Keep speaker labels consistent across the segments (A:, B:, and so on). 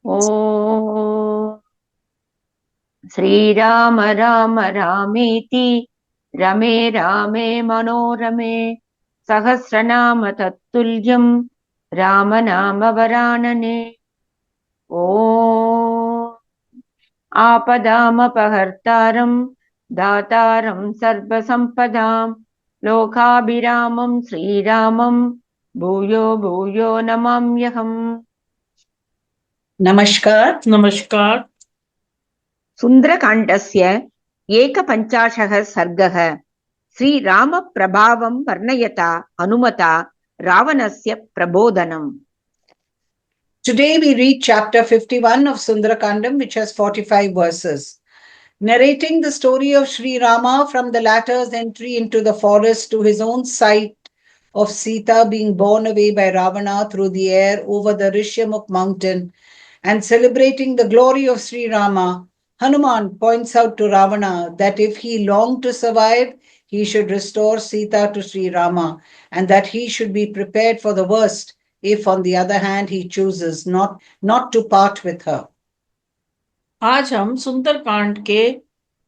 A: ॐ श्रीराम राम रामेति रमे रामे मनोरमे सहस्रनाम तत्तुल्यं राम नाम वरानने। ॐ आपदामपहर्तारं दातारं सर्वसम्पदां लोकाभिरामं श्रीरामं भूयो भूयो नमाम्यहम्।
B: नमस्कार नमस्कार।
A: सुन्दरकाण्डस्य एकपञ्चाशः सर्गः। श्रीरामप्रभावं वर्णयता हनुमता रावणस्य प्रबोधनम्।
B: Today we read chapter 51 of Sundarakandam, which has 45 verses, narrating the story of Sri Rama from the latter's entry into the forest to his own sight of Sita being borne away by Ravana through the air over the Rishyamukh mountain, and celebrating the glory of Sri Rama. Hanuman points out to Ravana that if he longed to survive, he should restore Sita to Sri Rama, and that he should be prepared for the worst if on the other hand he chooses not to part with her.
C: आज हम सुंदरकांड के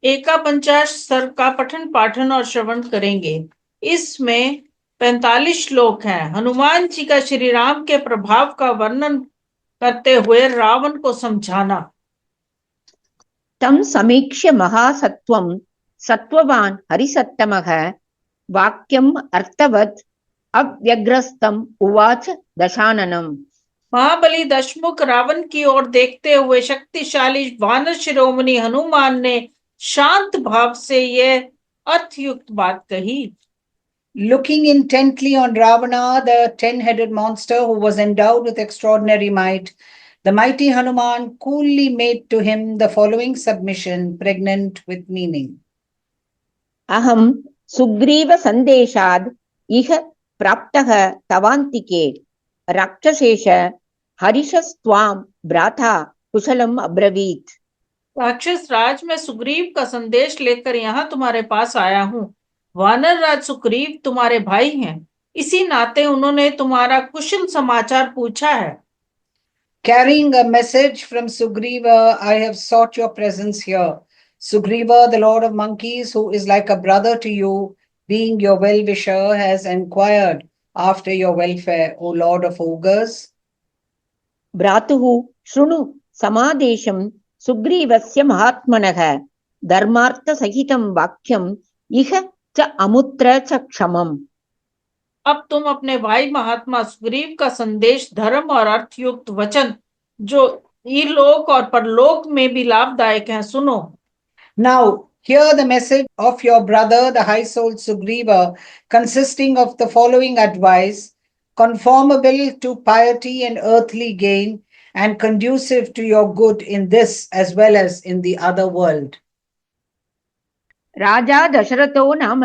C: एकापंचाश सर्ग का पठन पाठन और श्रवण करेंगे। इसमें 45 श्लोक हैं। हनुमान जी का श्री राम के प्रभाव का वर्णन करते हुए रावण को समझाना।
A: तं समीक्ष्य महासत्वं सत्ववान् हरिसत्तमः वाक्यम् अर्थवत् अव्यग्रस्तम् उवाच दशाननम्।
C: महाबली दशमुख रावण की ओर देखते हुए शक्तिशाली वानर शिरोमणि हनुमान ने शांत भाव से यह अर्थयुक्त बात कही।
B: Looking intently on Ravana, the 10-headed monster who was endowed with extraordinary might, the mighty Hanuman coolly made to him the following submission, pregnant with meaning.
A: अहं सुग्रीव संदेशाद् इह प्राप्तः तवान्तिके राक्षसेश हरिषस्त्वां भ्राता कुशलम् अब्रवीत्।
C: राक्षस राज में सुग्रीव का संदेश लेकर यहाँ तुम्हारे पास आया हूँ। वानर राज सुग्रीव तुम्हारे भाई हैं, इसी नाते उन्होंने तुम्हारा कुशल समाचार पूछा है।
B: Carrying a message from Sugriva, I have sought your presence here. Sugriva, the lord of monkeys, who is like a brother to you, being your well-wisher, has inquired after your welfare, O lord of ogres.
A: भ्रातुः शृणु समादेशं सुग्रीवस्य महात्मनः धर्मार्थसहितं वाक्यम् इह च अमुत्र च क्षमम्।
C: अब तुम अपने भाई महात्मा सुग्रीव का संदेश धर्म और अर्थयुक्त वचन जो इहलोक और परलोक में भी लाभदायक हैं सुनो।
B: Now, hear the message of your brother, the high-souled Sugriva, consisting of the following advice, conformable to piety and earthly gain, and conducive to your good in this as well as in the other world.
A: राजा दशरथो नाम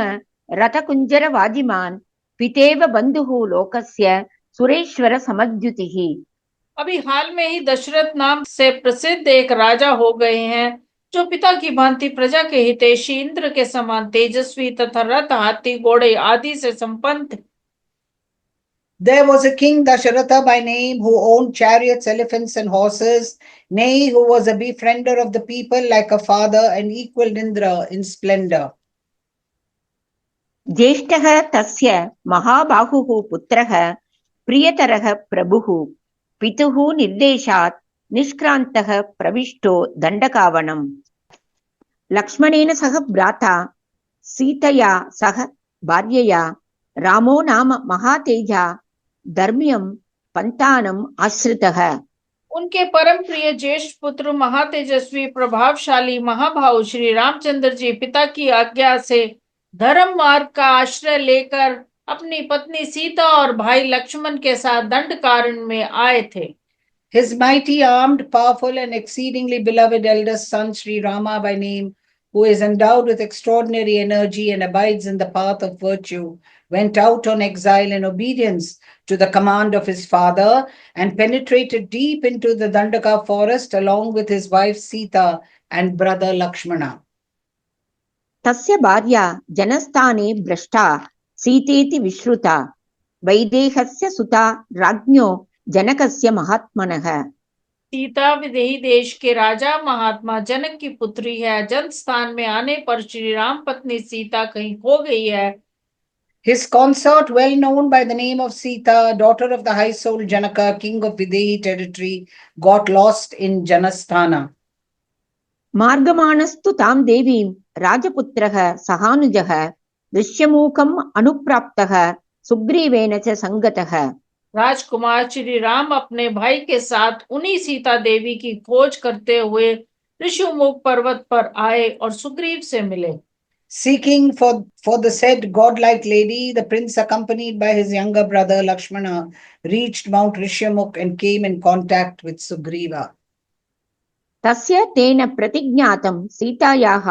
A: रथकुञ्जरवाजिमान् पितेव बन्धुः लोकस्य सुरेश्वर समद्युतिः।
C: अभी हाल में ही दशरथ नाम से प्रसिद्ध एक राजा हो गए हैं जो पिता की भांति प्रजा के हितैषी इंद्र के समान तेजस्वी तथा रथ हाथी घोड़े आदि से संपन्न थे।
B: There was a king Dasharatha by name who owned chariots, elephants, and horses, nay, who was a befriender of the people like a father and equaled Indra in splendor.
A: ज्येष्ठः तस्य महाबाहुः पुत्रः प्रियतरः प्रभुः पितुः निर्देशात् निष्क्रान्तः प्रविष्टो दण्डकावनम्। लक्ष्मणेन सह भ्राता सीतया सह भार्यया रामो नाम महातेजा धर्म्यं पन्थानम् आश्रितः।
C: उनके परम प्रिय ज्येष्ठ पुत्र महातेजस्वी प्रभावशाली महाभाव श्री रामचंद्र जी पिता की आज्ञा से धर्म मार्ग का आश्रय लेकर अपनी पत्नी सीता और भाई लक्ष्मण के साथ दंडकारण्य में आए थे।
B: His mighty armed, powerful, and exceedingly beloved eldest son, Sri Rama by name, who is endowed with extraordinary energy and abides in the path of virtue, went out on exile in obedience to the command of his father and penetrated deep into the Dandaka forest along with his wife Sita and brother Lakshmana.
A: तस्य भार्या जनस्थाने भ्रष्टा सीतेति विश्रुता वैदेहस्य सुता राज्ञो जनकस्य महात्मनः।
C: सीता विदेही देश के राजा महात्मा जनक की पुत्री है। जन स्थान में आने पर श्री राम पत्नी सीता कहीं खो गई है।
B: His consort, well known by the name of Sita, daughter of the high souled Janaka, king of Videhi territory, got lost in Janasthana.
A: मार्गमाणस्तु तां देवीं राजपुत्रः सहानुजः दृश्यमूकम् अनुप्राप्तः सुग्रीवेन च संगतः।
C: राजकुमार श्री राम अपने भाई के साथ उन्हीं सीता देवी की खोज करते हुए ऋषिमुख पर्वत पर आए और सुग्रीव से मिले।
B: Seeking for the said godlike lady, the prince, accompanied by his younger brother Lakshmana, reached Mount Rishyamukh and came in contact with Sugriva.
A: तस्य तेन प्रतिज्ञातं सीतायाः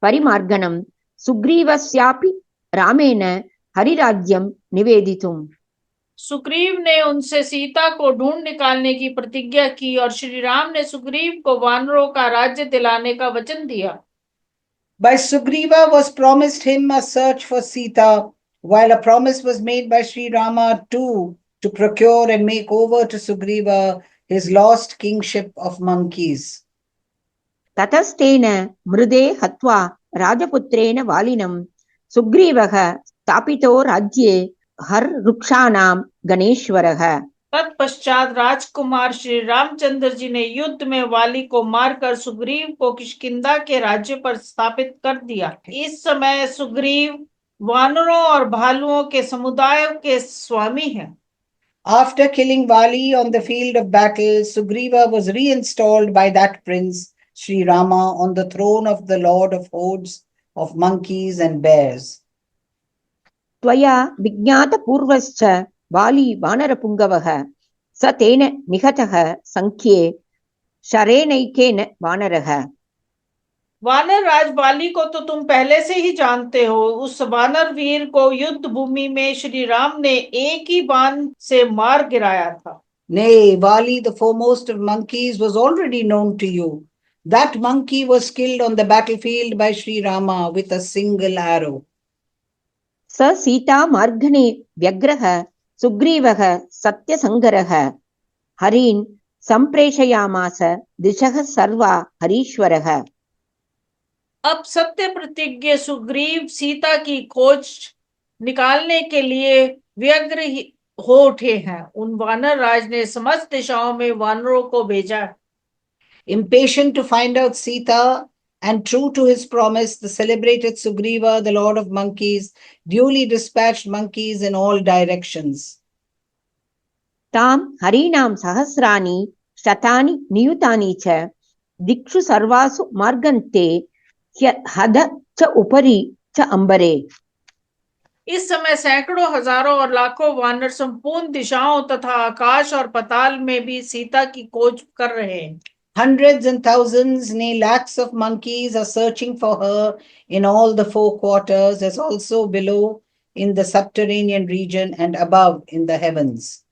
A: परिमार्गणं सुग्रीवस्यापि रामेण हरिराज्यं निवेदितुम्।
C: सुग्रीव ने उनसे सीता को ढूंढ निकालने की प्रतिज्ञा की और श्री राम ने सुग्रीव को वानरों का राज्य दिलाने का वचन दिया।
B: By Sugriva was promised him a search for Sita, while a promise was made by Sri Rama too to procure and make over to Sugriva his lost kingship of monkeys.
A: ततस्तेन मृदे हत्वा राजपुत्रेण वालिनं सुग्रीवः स्थापितो राज्ये हरवृक्षाणां गणेश्वरः।
C: तत्पश्चात राजकुमार श्री रामचंद्र जी ने युद्ध में वाली को मारकर सुग्रीव को किष्किंधा के राज्य पर स्थापित कर दिया। इस समय सुग्रीव वानरों और भालुओं के समुदाय के स्वामी हैं।
B: After killing Vali on the field of battle, Sugriva was reinstalled by that prince, Sri Rama, on the throne of the Lord of Hordes of monkeys and bears.
A: त्वया विज्ञातपूर्वश्च वाली वानरपुङ्गवः स तेन निहतः संख्ये शरेणैकेन वानरः।
C: वानर राज बाली को तो तुम पहले से ही जानते हो। उस वानर वीर को युद्ध भूमि में श्री राम ने एक ही बाण से मार गिराया था।
B: Nay, Vali, the foremost of monkeys, was already known to you. That monkey was killed on the battlefield by Sri Rama with a single arrow.
A: स सीता मार्गणे व्यग्रः सुग्रीवः सत्यसङ्गरः हरीन् सम्प्रेषयामास दिशः सर्वा हरीश्वरः।
C: अब सत्य प्रतिज्ञ सुग्रीव सीता की खोज निकालने के लिए व्यग्र हो उठे हैं। उन वानर राज ने समस्त दिशाओं में वानरों को भेजा।
B: Impatient to find out Sita and true to his promise, the celebrated Sugriva, the lord of monkeys, duly dispatched monkeys in all directions.
A: तां हरीणां सहस्राणि शतानि नियुतानि च दिक्षु सर्वासु मार्गन्ते हद च उपरि च अम्बरे।
C: इस समय सैकड़ों हजारों और लाखों वानर संपूर्ण दिशाओं तथा आकाश और पाताल में भी सीता की खोज कर रहे हैं।
B: Hundreds and thousands, nay lakhs of monkeys are searching for her in all the four quarters, as also below in the subterranean region and above in the heavens.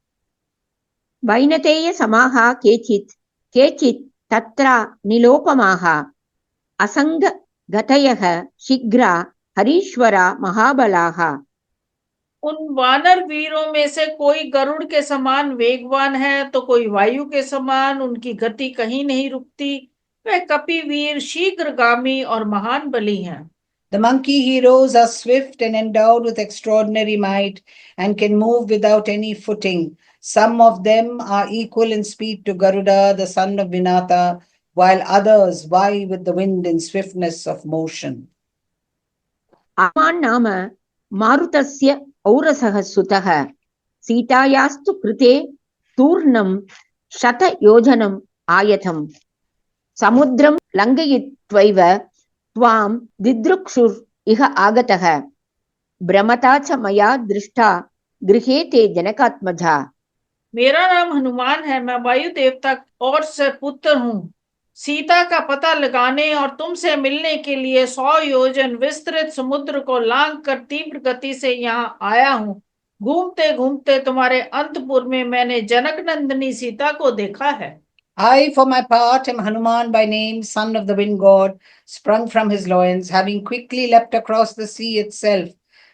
A: Vainateya समाः केचित् केचित् तत्र निलोपमाः असंग गतयः शीघ्रा हरीश्वरा महाबलाः।
C: उन वानर वीरों में से कोई गरुड़ के समान वेगवान है तो कोई वायु के समान, उनकी गति कहीं नहीं रुकती। वे कपि वीर शीघ्रगामी और महान बली हैं।
B: The monkey heroes are swift and endowed with extraordinary might and can move without any footing. Some of them are equal in speed to Garuda, the son of Vinata, while others vie with the wind in swiftness of motion.
A: आमान् नाम मारुतस्य औरसः सुतः सीतायास्तु कृते तूर्णं शतयोजनम् आयतम् समुद्रं लङ्घयित्वैव त्वां दिदृक्षुर् इह आगतः भ्रमता च मया दृष्टा गृहे ते जनकात्मजा।
C: मेरा नाम हनुमान है। मैं वायु देवता और से पुत्र हूँ। सीता का पता लगाने और तुमसे मिलने के लिए 100 योजन विस्तृत समुद्र को लांघ कर तीव्र गति से यहाँ आया हूँ। घूमते घूमते तुम्हारे अंतपुर में मैंने जनक नंदिनी सीता को देखा है।
B: I, for my part, am Hanuman by name, son of the wind god, sprung from his loins, having quickly leapt across the sea itself,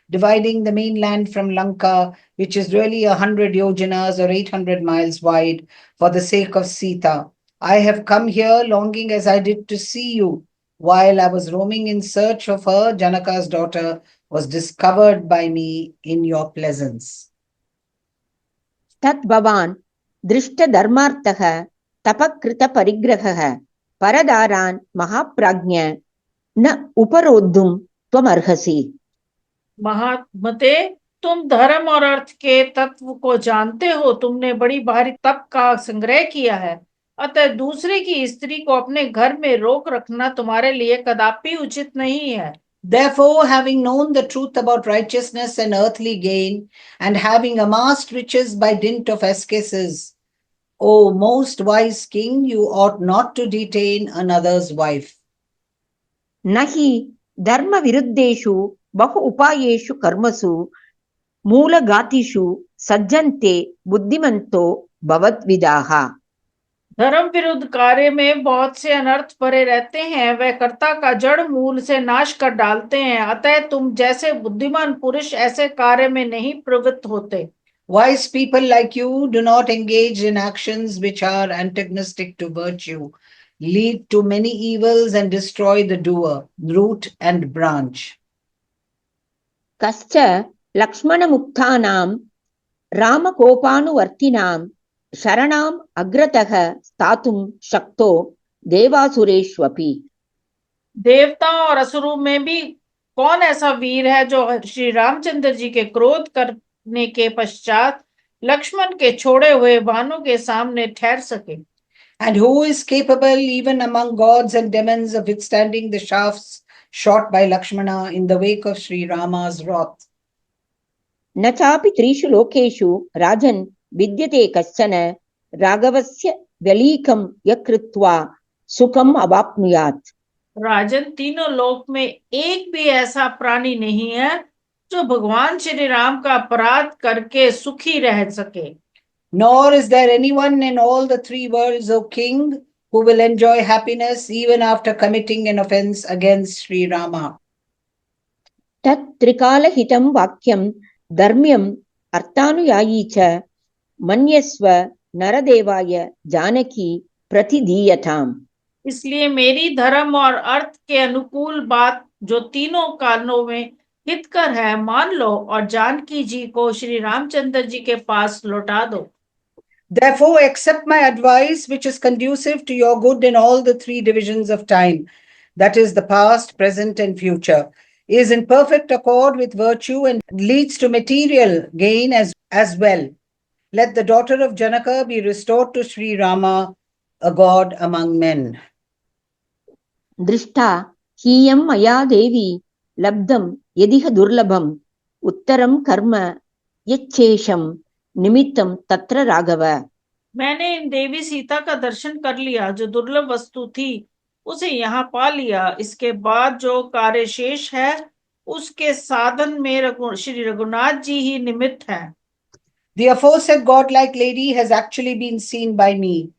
B: dividing the mainland from Lanka, which is really 100 yojanas or 800 miles wide, for the sake of Sita. I have come here longing as I did to see you. While I was roaming in search of her, Janaka's daughter was discovered by me in your presence.
A: तत् भवान् दृष्टधर्मार्थः तपकृतपरिग्रहः परदारान् महाप्राज्ञ न उपरोद्धुं त्वमर्हसि।
C: महात्मते, तुम धर्म और अर्थ के तत्व को जानते हो। तुमने बड़ी भारी तप का संग्रह किया है, अतः दूसरे की स्त्री को अपने घर में रोक रखना तुम्हारे लिए कदापि उचित नहीं है।
B: Therefore, having known the truth about righteousness and earthly gain, and having amassed riches by dint of asceticism, O most wise king, you ought not to detain another's wife.
A: न हि धर्मविरुद्धेषु बहु उपायेषु कर्मसु मूलघातिषु सज्जन्ते बुद्धिमन्तो भवद्विदाः।
C: धर्म विरुद्ध कार्य में बहुत से अनर्थ भरे रहते हैं, वह कर्ता का जड़ मूल से नाश कर डालते हैं, अतः तुम जैसे बुद्धिमान पुरुष ऐसे कार्य में नहीं प्रवृत्त होते।
B: Wise people like you do not engage in actions which are antagonistic to virtue, lead to many evils and destroy the doer, root and branch.
A: कश्च लक्ष्मणमुक्तानां रामकोपानुवर्तिनां शरणाम् अग्रतः स्थातुं शक्तो देवासुरेष्वपि।
C: देवताओं और असुरों में भी कौन ऐसा वीर है जो श्री रामचंद्र जी के क्रोध करने के पश्चात लक्ष्मण के छोड़े हुए बाणों के सामने ठहर सके।
B: And who is capable even among gods and demons of withstanding the shafts shot by Lakshmana in the wake of Sri Rama's wrath?
A: न चापि त्रिषु लोकेषु राजन् विद्यते कश्चन राघवस्य व्यलीकं यः कृत्वा सुखम् अवाप्नुयात्।
C: राजन, तीनों लोक में एक भी ऐसा प्राणी नहीं है जो भगवान श्री राम का अपराध करके सुखी रह सके।
B: Nor is there anyone in all the three worlds, O king, who will enjoy happiness even after committing an offense against Sri Rama.
A: तत् त्रिकालहितं वाक्यं धर्म्यम् अर्थानुयायी च मन्यस्व नरदेवाय जानकी प्रतिदीयताम्।
C: इसलिए मेरी धर्म और अर्थ के अनुकूल बात जो तीनों कारणों में हितकर है मान लो और जानकी जी को श्री रामचंद्र जी के पास लौटा दो।
B: Therefore, accept my advice, which is conducive to your good in all the three divisions of time, that is, the past, present, and future, is in perfect accord with virtue and leads to material gain as well. Let the daughter of Janaka be restored to Sri Rama, a god among men.
A: दृष्टा हीयं मया देवी लब्धं यदिह दुर्लभम् उत्तरं कर्म यच्छेषं निमित्तं तत्र राघव।
C: मैंने इन देवी सीता का दर्शन कर लिया, जो दुर्लभ वस्तु थी उसे यहाँ पा लिया। इसके बाद जो कार्य शेष है उसके साधन में श्री रघुनाथ जी ही निमित्त है।
B: The aforesaid godlike lady has actually been seen by me.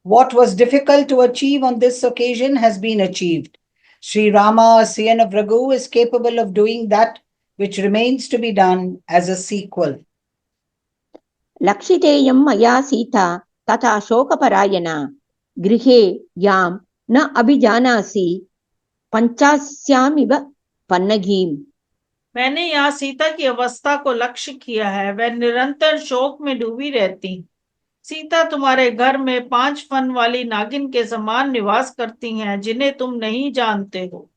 B: What was difficult to achieve on this occasion has been achieved. Sri Rama, a scion of Raghu, is capable of doing that which remains to be done as a sequel.
A: लक्षितेयं मया सीता तथा शोकपरायणा गृहे यां न अभिजानासि पंचास्यामिव पन्नगीम्।
C: मैंने यहाँ सीता की अवस्था को लक्ष्य किया है, वह निरंतर शोक में डूबी रहती। सीता तुम्हारे घर में 5 फन वाली नागिन के समान निवास करती हैं, जिन्हें तुम नहीं जानते हो।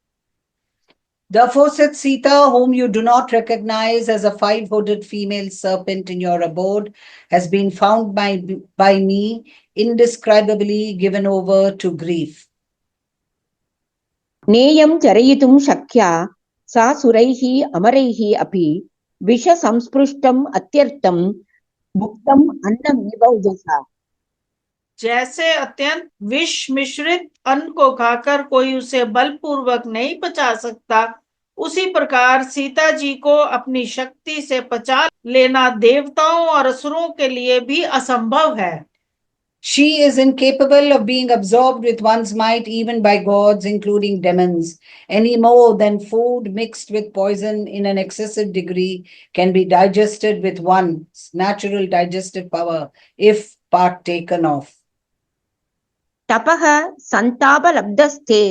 B: The aforesaid Sita, whom you do not recognize as a 5-hooded female serpent in your abode, has been found by me indescribably given over to grief.
A: नेयं चरयितुं शक्या सा सुरैः अमरैः अपि विष संस्पृष्टम् अत्यर्थं भुक्तम् अन्नमेव उजसा।
C: जैसे अत्यंत विष मिश्रित अन्न को खाकर कोई उसे बलपूर्वक नहीं पचा सकता, उसी प्रकार सीता जी को अपनी शक्ति से पचा लेना देवताओं और असुरों के लिए भी असंभव है।
B: She is incapable of being absorbed with one's might even by gods, including demons, any more than food mixed with poison in an excessive degree can be digested with one's natural digestive power if partaken of.
A: तपः सन्तापलब्धस्ते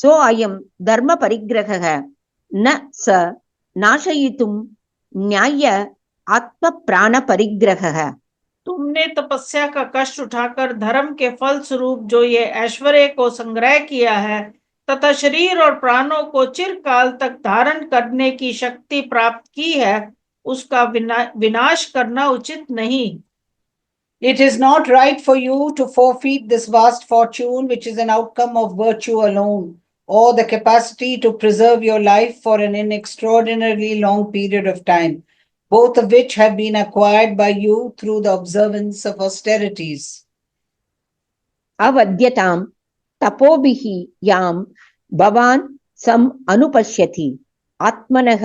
A: सो अयं धर्मपरिग्रहः न स नाशयितुं न्याय आत्मप्राणपरिग्रहः।
C: तुमने तपस्या का कष्ट उठाकर धर्म के फल स्वरूप जो ये ऐश्वर्य को संग्रह किया है तथा शरीर और प्राणों को चिरकाल तक धारण करने की शक्ति प्राप्त की है, उसका विनाश करना उचित नहीं।
B: It is not right for you to forfeit this vast fortune, which is an outcome of virtue alone, or the capacity to preserve your life for an extraordinarily long period of time, both of which have been acquired by you through the observance of austerities.
A: अवद्यतां तपोभिः यां भवान् सम् अनुपश्यति आत्मनः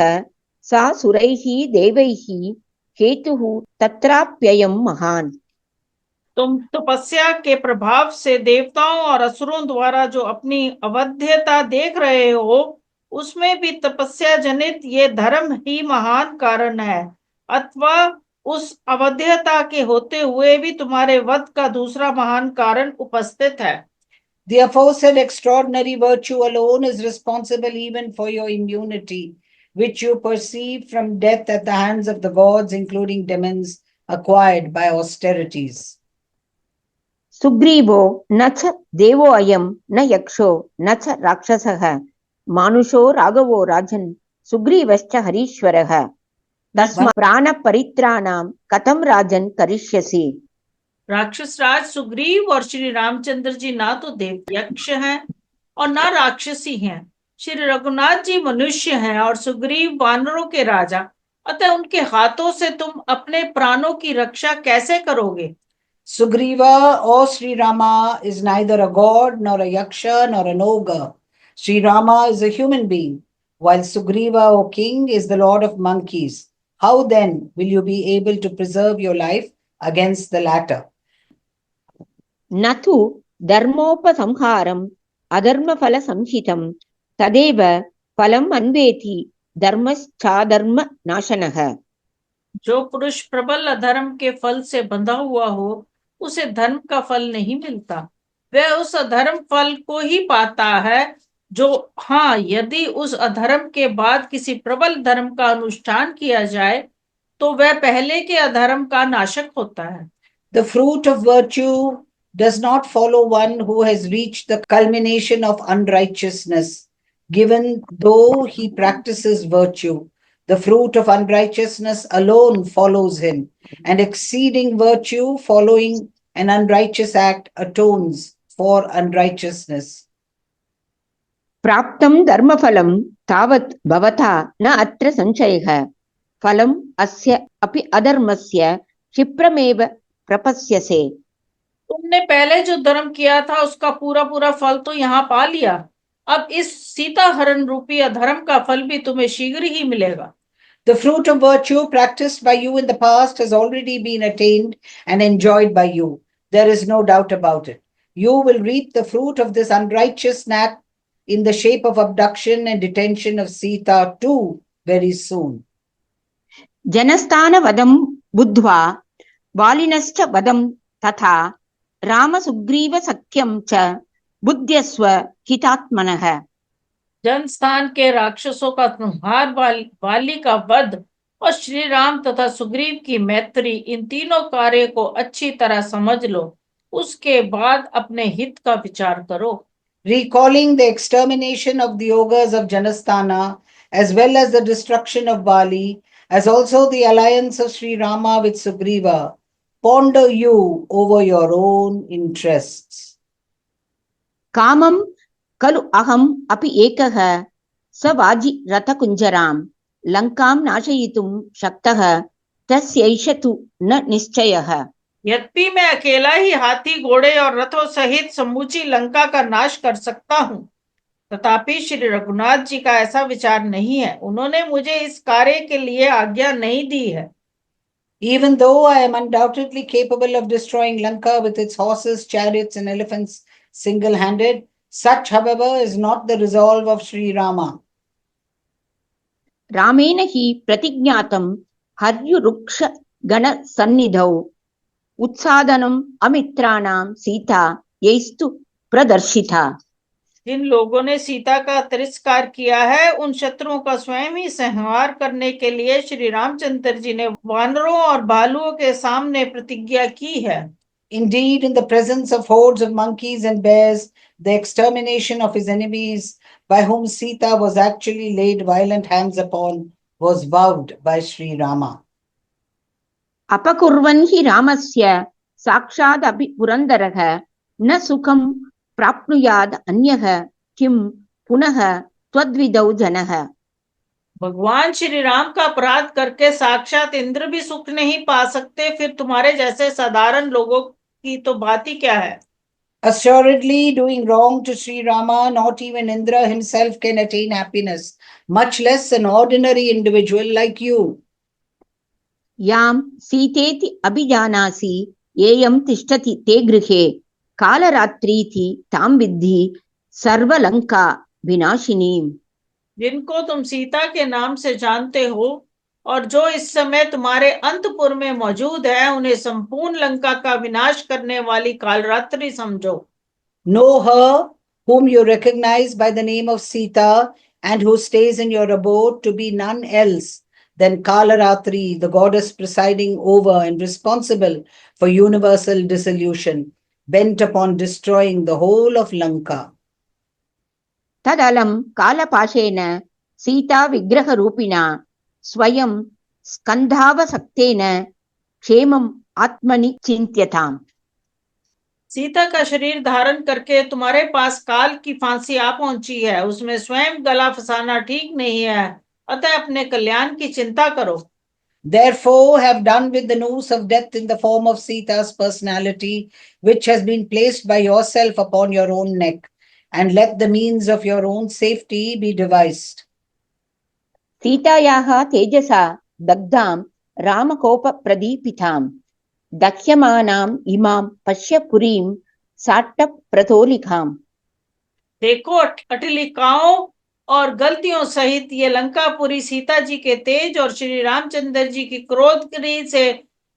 A: सा सुरैः देवैः हेतुः तत्राप्ययं महान्।
C: तुम तपस्या के प्रभाव से देवताओं और असुरों द्वारा जो अपनी अवध्यता देख रहे हो, उसमें भी तपस्या जनित ये धर्म ही महान कारण है, अथवा उस अवध्यता के होते हुए भी तुम्हारे वध का दूसरा महान कारण उपस्थित है।
B: The aforesaid extraordinary virtue alone is responsible even for your immunity, which you perceive from death at the hands of the gods, including demons, acquired by austerities.
A: सुग्रीवो न च देवो अयं न यक्षो न च राक्षसः मानुषो राघवो राजन् सुग्रीवश्च हरीश्वरः तस्मात् प्राणपरित्राणां कथं राजन् करिष्यसि।
C: राक्षस राज सुग्रीव और श्री रामचंद्र जी ना तो देव यक्ष हैं और ना राक्षसी हैं। श्री रघुनाथ जी मनुष्य हैं और सुग्रीव वानरों के राजा, अतः उनके हाथों से तुम अपने प्राणों की रक्षा कैसे करोगे।
B: Sugriva or Sri Rama is neither a god nor a yaksha nor an ogre. Sri Rama is a human being, while Sugriva, O king, is the lord of monkeys. How then will you be able to preserve your life against the latter?
A: न तु धर्मोपसंहारम् अधर्मफलसंहितं तदेव फलम् अन्वेति धर्मश्चाधर्म नाशनः।
C: जो पुरुष प्रबल अधर्म के फल से बंधा हुआ हो, उसे धर्म का फल नहीं मिलता, वह उस अधर्म फल को ही पाता है जो, हाँ, यदि उस अधर्म के बाद किसी प्रबल धर्म का अनुष्ठान किया जाए तो वह पहले के अधर्म का नाशक होता है।
B: The fruit of virtue does not follow one who has reached the culmination of unrighteousness, given though he practices virtue. The fruit of unrighteousness alone follows him, and exceeding virtue following an unrighteous act atones for unrighteousness.
A: प्राप्तं धर्मफलं तावत् भवता न अत्र संशयः फलम् अस्य अपि अधर्मस्य क्षिप्रमेव प्रपस्यसे।
C: तुमने पहले जो धर्म किया था उसका पूरा पूरा फल तो यहाँ पा लिया, अब इस सीता हरण रूपी अधर्म का फल भी तुम्हें शीघ्र ही मिलेगा।
B: The fruit of virtue practiced by you in the past has already been attained and enjoyed by you. There is no doubt about it. You will reap the fruit of this unrighteous act in the shape of abduction and detention of Sita too very soon.
A: जनस्थानवदं बुद्ध्वा वालिनश्च वदं तथा रामसुग्रीवसख्यं च बुध्यस्व हितात्मनः।
C: जनस्थान के राक्षसों का संहार, वाली का वध और श्री राम तथा सुग्रीव की मैत्री, इन तीनों कार्य को अच्छी तरह समझ लो, उसके बाद अपने हित का विचार करो।
B: Recalling the extermination of the ogres of Janasthana, as well as the destruction of Bali, as also the alliance of Sri Rama with Sugriva, ponder you over your own interests.
A: कामं खलु अहम् अपि एकः सवाजि रथकुञ्जरां लङ्कां नाशयितुं शक्तः तस्यैष तु न निश्चयः।
C: यद्यपि मैं अकेला ही हाथी घोड़े और रथों सहित समूची लंका का नाश कर सकता हूँ, तथापि श्री रघुनाथ जी का ऐसा विचार नहीं है, उन्होंने मुझे इस कार्य के लिए आज्ञा नहीं दी है।
B: Even though I am undoubtedly capable of destroying Lanka with its horses, chariots and elephants single-handed, such, however, is not the resolve of Sri Rama.
A: रामेण हि प्रतिज्ञातं हर्युरुक्ष गण सन्निधौ उत्सादनम् अमित्राणां सीता यैस्तु प्रदर्शिता।
C: जिन लोगों ने सीता का तिरस्कार किया है उन शत्रुओं का स्वयं ही संहार करने के लिए श्री रामचंद्र जी ने वानरों और भालुओं के सामने प्रतिज्ञा की है।
B: Indeed, in the presence of hordes of monkeys and bears, the extermination of his enemies, by whom Sita was actually laid violent hands upon, was vowed by Sri Rama.
A: अपकुर्वन् हि रामस्य साक्षात् अपि पुरन्दरः न सुखं प्राप्नुयाद अन्यः किं पुनः त्वद्विदौ जनः।
C: भगवान श्री राम का अपराध करके साक्षात इंद्र भी सुख नहीं पा सकते, फिर तुम्हारे जैसे साधारण लोगों की तो बात ही क्या है।
B: Assuredly, doing wrong to Sri Rama, not even Indra himself can attain happiness, much less an ordinary individual like you.
A: यां सीतेति अभिजानासि येयं तिष्ठति ते गृहे कालरात्रीति तां विद्धि सर्वलंका विनाशिनीम्।
C: जिनको तुम सीता के नाम से जानते हो और जो इस समय तुम्हारे अंतपुर में मौजूद है, उन्हें संपूर्ण लंका का विनाश करने वाली कालरात्रि समझो।
B: Know her, whom you recognize by the name of Sita, and who stays in your abode, to be none else than Kalaratri, the goddess presiding over and responsible for universal dissolution, bent upon destroying the whole of Lanka.
A: तदलं कालपाशेन Sita विग्रहरूपिणा स्वयं स्कन्धावसक्तेन क्षेमम् आत्मनि चिन्त्यताम्।
C: सीता का शरीर धारण करके तुम्हारे पास काल की फांसी आ पहुंची है, उसमें स्वयं गला फंसाना ठीक नहीं है, अतः अपने कल्याण की चिंता करो।
B: Therefore, have done with the noose of death in the form of Sita's personality, which has been placed by yourself upon your own neck, and let the means of your own safety be devised.
A: सीतायाः तेजसा दग्धां रामकोपप्रदीपितां दह्यमानाम् इमां पश्य पुरीं साट्टप्रतोलिकाम्।
C: देखो, अटलिकाओं और गलतियों सहित ये लंकापुरी सीता जी के तेज और श्री रामचंद्र जी की क्रोध से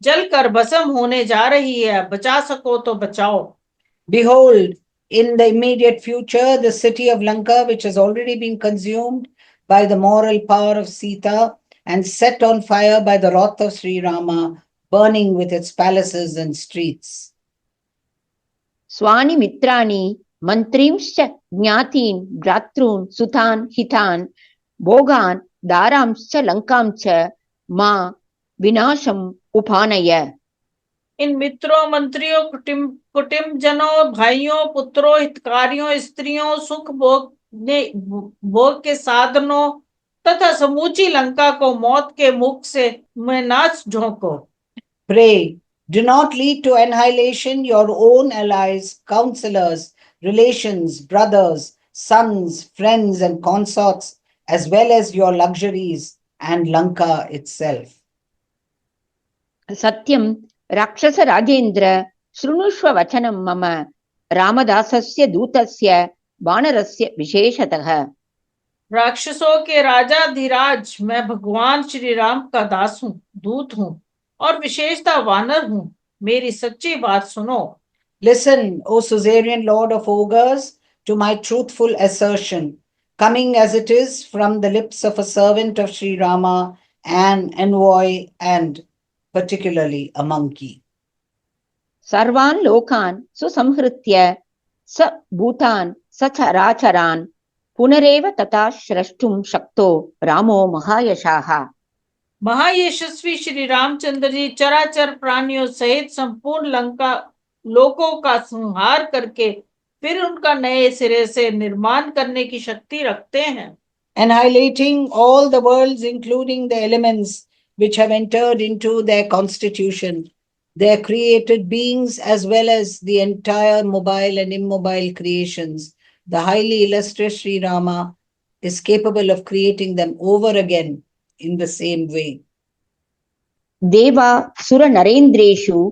C: जलकर भस्म होने जा रही है, बचा सको तो बचाओ।
B: Behold, in the immediate future, the city of Lanka, which has already been consumed by the moral power of Sita and set on fire by the wrath of Sri Rama, burning with its palaces and streets.
A: स्वानि मित्राणि मन्त्रींश्च ज्ञातीन् भ्रातॄन् सुतान् हितान् भोगान् दारांश्च लङ्कांच मा विनाशम् उपानय।
C: इन मित्रों, मंत्रियों, कुटुंब जनों, भाइयों, पुत्रों, हितकारियों, स्त्रियों, सुख भोग के साधनों तथा समूची लंका को मौत के मुख से में नाच झोंको।
B: Pray, do not lead to annihilation your own allies, counselors, relations, brothers, sons, friends, and consorts, as well as your luxuries and Lanka itself.
A: सत्यं राक्षस राजेन्द्र शृणुष्व वचनं मम रामदासस्य दूतस्य वानरस्य विशेषतः।
C: राक्षसों के राजा धीराज, मैं भगवान श्री राम का दास हूँ, दूत हूँ और विशेषता वानर हूँ, मेरी सच्ची बात सुनो।
B: Listen, O suzerain lord of ogres, to my truthful assertion, coming as it is from the lips of a servant of Sri Rama, an envoy, and particularly a monkey.
A: सर्वान् लोकान् सुसंहृत्य स भूतान् स चराचरान् पुनरेव तथा स्रष्टुं शक्तो रामो महायशाः।
C: महायशस्वी श्री रामचंद्र जी चराचर प्राणियों सहित संपूर्ण लंका लोकों का संहार करके फिर उनका नए सिरे से निर्माण करने की शक्ति रखते हैं।
B: Annihilating all the worlds, including the elements which have entered into their constitution, their created beings, as well as the entire mobile and immobile creations, the highly illustrious Sri Rama is capable of creating them over again in the same way.
A: देवा सुर नरेन्द्रेषु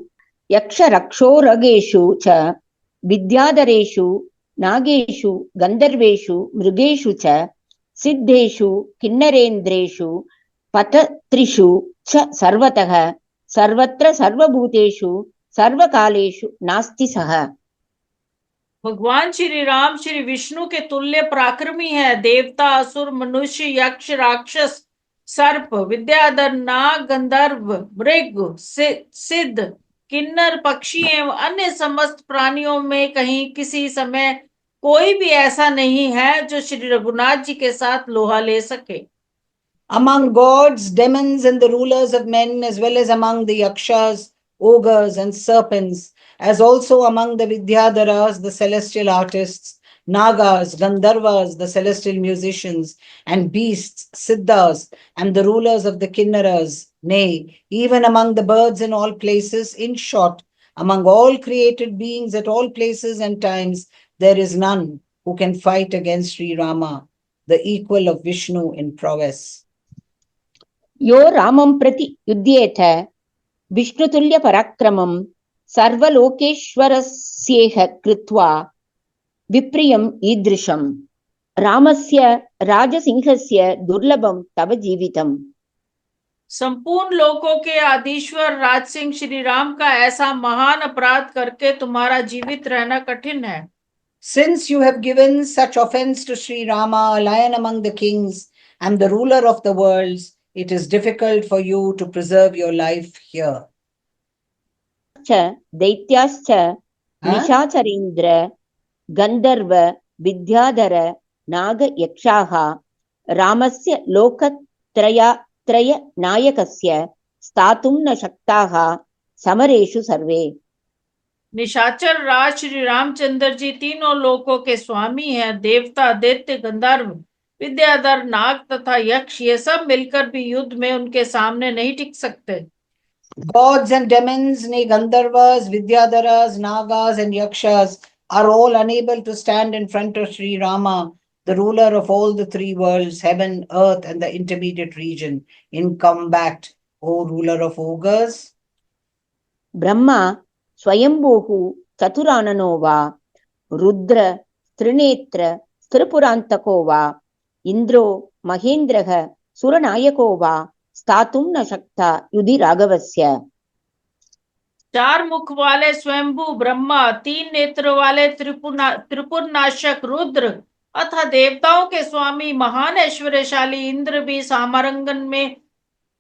A: यक्ष रक्षोरगेषु च विद्याधरेषु नागेषु गंधर्वेषु मृगेषु च सिद्धेषु किन्नरेन्द्रेषु पतत्रिषु च सर्वतः सर्वत्र सर्वभूतेषु सर्वकालेषु नास्ति सः।
C: भगवान श्री राम श्री विष्णु के तुल्य पराक्रमी है। देवता, असुर, मनुष्य, यक्ष, राक्षस, सर्प, विद्याधर, नाग, गंधर्व, मृग, सिद्ध, किन्नर, पक्षी एवं अन्य समस्त प्राणियों में कहीं किसी समय कोई भी ऐसा नहीं है जो श्री रघुनाथ जी के साथ लोहा ले सके।
B: Among gods, demons, and the rulers of men, as well as among the yakshas, ogres, and serpents, as also among the Vidyadharas, the celestial artists, Nagas, Gandharvas, the celestial musicians, and beasts, Siddhas, and the rulers of the Kinnaras, nay, even among the birds in all places, in short, among all created beings at all places and times, there is none who can fight against Sri Rama, the equal of Vishnu in prowess.
A: यो रामं प्रति युध्येत विष्णुतुल्य पराक्रमं सर्वलोकेश्वरस्येह कृत्वा विप्रियम् ईदृशम् रामस्य राजसिंहस्य दुर्लभं तव जीवितम्।
C: संपूर्ण लोकों के आदिश्वर राज सिंह श्री राम का ऐसा महान अपराध करके तुम्हारा जीवित रहना कठिन है।
B: Since you have given such offense to Sri Rama, a lion among the kings and the ruler of the worlds, it is difficult for you to preserve your life here.
A: दैत्याश्च निशाचरेन्द्र गंधर्व विद्याधर नाग यक्षाः रामस्य लोकत्रय नायकस्य स्थातुं न शक्ताः समरेषु सर्वे।
C: निशाचर राज श्री रामचंद्र जी तीनों लोकों के स्वामी हैं। देवता, दैत्य, गंधर्व, विद्याधर, नाग तथा यक्ष ये सब मिलकर भी युद्ध में उनके सामने नहीं टिक सकते।
B: Gods and demons, nay Gandharvas, Vidyadharas, Nagas, and Yakshas are all unable to stand in front of Sri Rama, the ruler of all the three worlds, heaven, earth, and the intermediate region, in combat, O ruler of ogres.
A: Brahma स्वयंभूः चतुराननो वा रुद्र त्रिनेत्र त्रिपुरान्तको वा इन्द्रो महेन्द्रः सुरनायको वा स्थातुं न शक्ता युधि राघवस्य।
C: चार मुख वाले स्वयंभू ब्रह्मा, तीन नेत्र वाले त्रिपुरनाशक रुद्र अथा देवताओं के स्वामी महान ऐश्वर्यशाली इंद्र भी सामरंगन में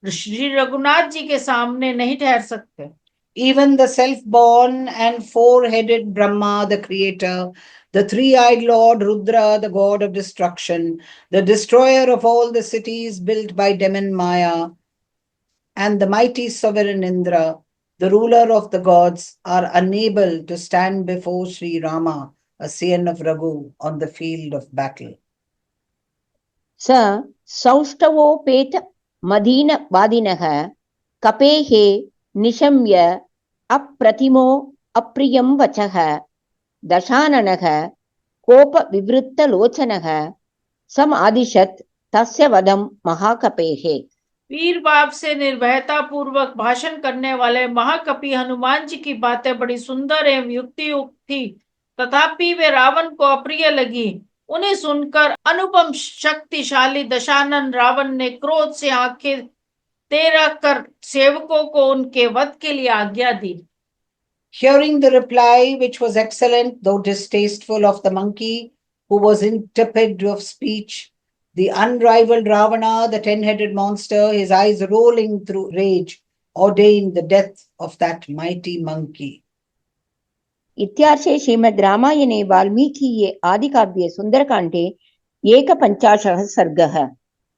C: श्री रघुनाथ जी के सामने नहीं ठहर सकते।
B: Even the self-born and four-headed Brahma, the creator, the three-eyed Lord Rudra, the god of destruction, the destroyer of all the cities built by demon Maya, and the mighty sovereign Indra, the ruler of the gods, are unable to stand before Sri Rama, a son of Raghu, on the field of battle.
A: स सौष्ठवोपेत Medina वादिनः कपेहे निशम्य अप्रतिमो अप्रियं वचः दशाननः कोप विवृत्त लोचनः समादिशत् तस्य वदं महाकपेः।
C: वीर बाप से निर्भयता पूर्वक भाषण करने वाले महाकपि हनुमान जी की बातें बड़ी सुंदर एवं युक्तियुक्त थी, तथापि वे रावण को अप्रिय लगी। उन्हें सुनकर अनुपम शक्तिशाली दशानन रावण ने क्रोध से आंखें तेरा कर सेवकों को उनके वध के लिए आज्ञा दी।
B: Hearing the reply, which was excellent though distasteful, of the monkey, who was intrepid of speech, the unrivaled Ravana, the 10-headed monster, his eyes rolling through rage, ordained the death of that mighty monkey.
A: इत्यार्षे श्रीमद् रामायणे वाल्मीकिये आदिकाव्ये सुंदरकांडे 51 सर्गः।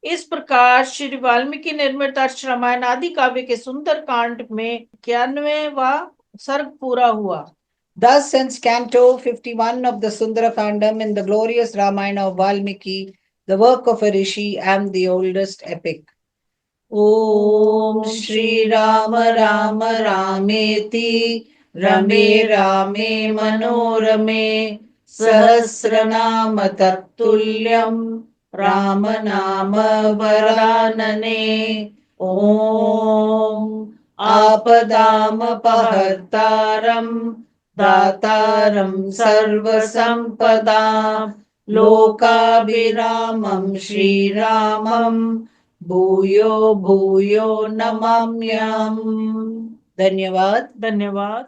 C: इस प्रकार श्री वाल्मीकि निर्मित रामायण आदि काव्य के सुंदर कांड में 91वां सर्ग पूरा हुआ।
B: Thus ends Canto 51 of the Sundarakandam in the glorious Ramayana of Valmiki, the work of a rishi and the oldest epic. Om Shri Rama Rama Rameti Rame Rame Manorame Sahasranama Tattulyam Ramanama Varanane. Om Apadamapahartaram Dataram Sarvasampadam Lokabhiramam Shri Ramam Bhuyo Bhuyo Namamyam. Dhanyavad.
C: धन्यवाद।